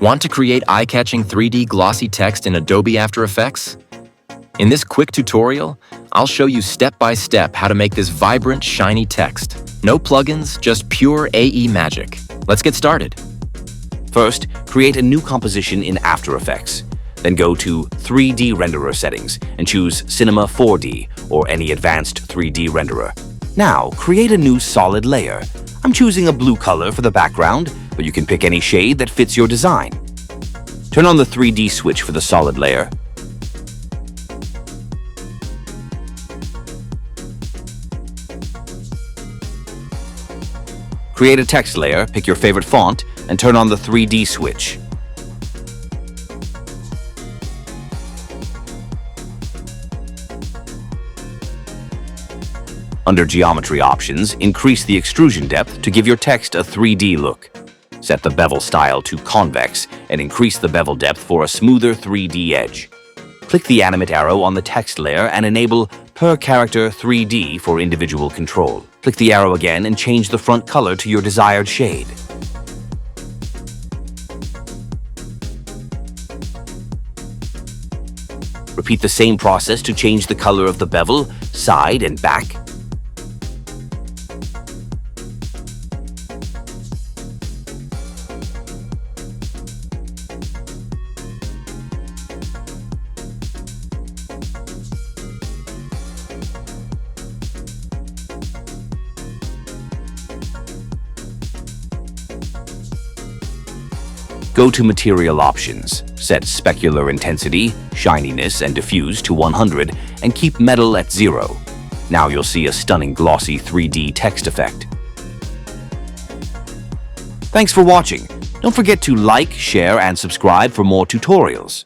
Want to create eye-catching 3D glossy text in Adobe After Effects? In this quick tutorial, I'll show you step-by-step how to make this vibrant, shiny text. No plugins, just pure AE magic. Let's get started. First, create a new composition in After Effects. Then go to 3D Renderer settings and choose Cinema 4D or any advanced 3D renderer. Now, create a new solid layer. I'm choosing a blue color for the background, but you can pick any shade that fits your design. Turn on the 3D switch for the solid layer. Create a text layer, pick your favorite font, and turn on the 3D switch. Under Geometry Options, increase the extrusion depth to give your text a 3D look. Set the bevel style to Convex and increase the bevel depth for a smoother 3D edge. Click the animate arrow on the text layer and enable Per Character 3D for individual control. Click the arrow again and change the front color to your desired shade. Repeat the same process to change the color of the bevel, side, and back. Go to Material Options, set Specular Intensity, Shininess, and Diffuse to 100, and keep Metal at 0. Now you'll see a stunning glossy 3D text effect. Thanks for watching. Don't forget to like, share, and subscribe for more tutorials.